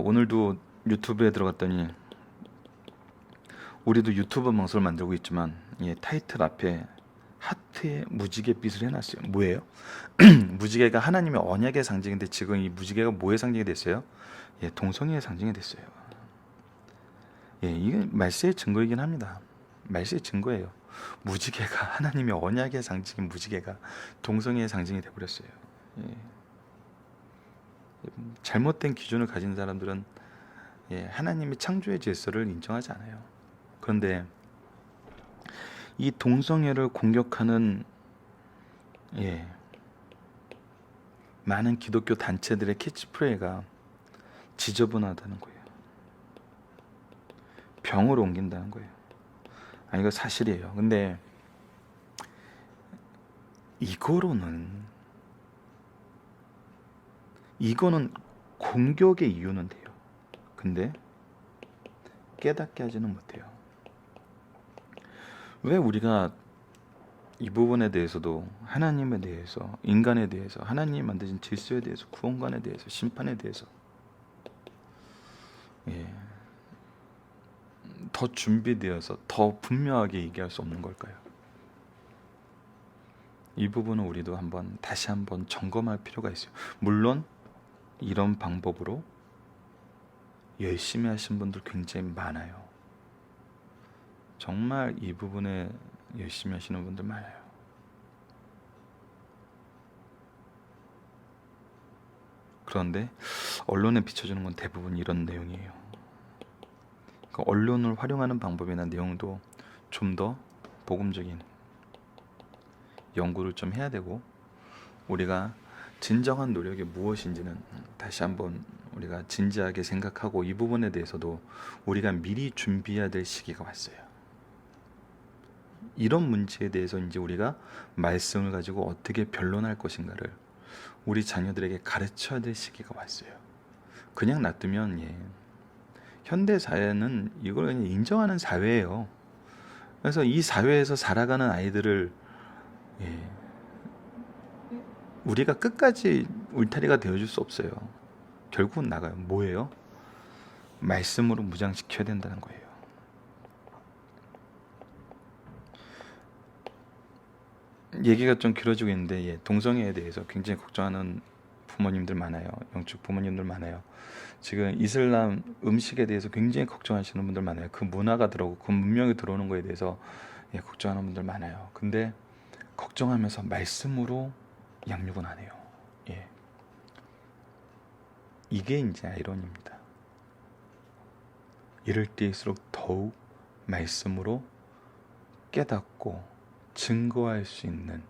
오늘도 유튜브에 들어갔더니 우리도 유튜브 방송을 만들고 있지만 타이틀 앞에 하트에 무지갯빛을 해놨어요. 뭐예요? 무지개가 하나님의 언약의 상징인데 지금 이 무지개가 뭐의 상징이 됐어요? 동성애의 상징이 됐어요. 이게 말세의 증거이긴 합니다. 말세의 증거예요. 무지개가 하나님의 언약의 상징인 무지개가 동성애의 상징이 되어버렸어요. 잘못된 기준을 가진 사람들은 하나님의 창조의 질서를 인정하지 않아요. 그런데 이 동성애를 공격하는 많은 기독교 단체들의 캐치프레이가 지저분하다는 거예요. 병으로 옮긴다는 거예요. 이거 사실이에요. 근데 이거는 공격의 이유는 돼요. 근데 깨닫게 하지는 못해요. 왜 우리가 이 부분에 대해서도 하나님에 대해서, 인간에 대해서, 하나님이 만드신 질서에 대해서, 구원관에 대해서, 심판에 대해서 더 준비되어서 더 분명하게 얘기할 수 없는 걸까요? 이 부분은 우리도 다시 한번 점검할 필요가 있어요. 물론 이런 방법으로 열심히 하신 분들 굉장히 많아요. 정말 이 부분에 열심히 하시는 분들 많아요. 그런데 언론에 비춰주는 건 대부분 이런 내용이에요. 그러니까 언론을 활용하는 방법이나 내용도 좀 더 복음적인 연구를 좀 해야 되고, 우리가 진정한 노력이 무엇인지는 다시 한번 우리가 진지하게 생각하고, 이 부분에 대해서도 우리가 미리 준비해야 될 시기가 왔어요. 이런 문제에 대해서 이제 우리가 말씀을 가지고 어떻게 변론할 것인가를 우리 자녀들에게 가르쳐야 될 시기가 왔어요. 그냥 놔두면 현대 사회는 이걸 그냥 인정하는 사회예요. 그래서 이 사회에서 살아가는 아이들을 우리가 끝까지 울타리가 되어줄 수 없어요. 결국은 나가요. 뭐예요? 말씀으로 무장시켜야 된다는 거예요. 얘기가 좀 길어지고 있는데, 동성애에 대해서 굉장히 걱정하는 부모님들 많아요. 영적 부모님들 많아요. 지금 이슬람 음식에 대해서 굉장히 걱정하시는 분들 많아요. 그 문화가 들어오고 그 문명이 들어오는 거에 대해서 걱정하는 분들 많아요. 근데 걱정하면서 말씀으로 양육은 안 해요. 이게 이제 아이러니입니다. 이럴 때일수록 더욱 말씀으로 깨닫고 증거할 수 있는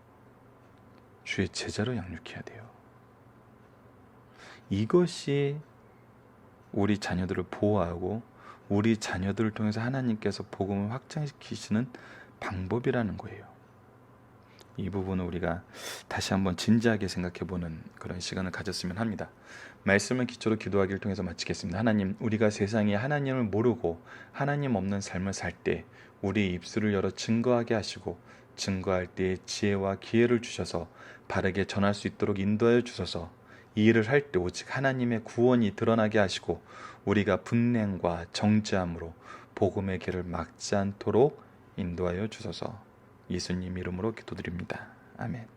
주의 제자로 양육해야 돼요. 이것이 우리 자녀들을 보호하고 우리 자녀들을 통해서 하나님께서 복음을 확장시키시는 방법이라는 거예요. 이 부분을 우리가 다시 한번 진지하게 생각해보는 그런 시간을 가졌으면 합니다. 말씀을 기초로 기도하기를 통해서 마치겠습니다. 하나님, 우리가 세상에 하나님을 모르고 하나님 없는 삶을 살 때 우리 입술을 열어 증거하게 하시고, 증거할 때에 지혜와 기회를 주셔서 바르게 전할 수 있도록 인도하여 주셔서, 이 일을 할 때 오직 하나님의 구원이 드러나게 하시고 우리가 분냉과 정죄함으로 복음의 길을 막지 않도록 인도하여 주소서. 예수님 이름으로 기도드립니다. 아멘.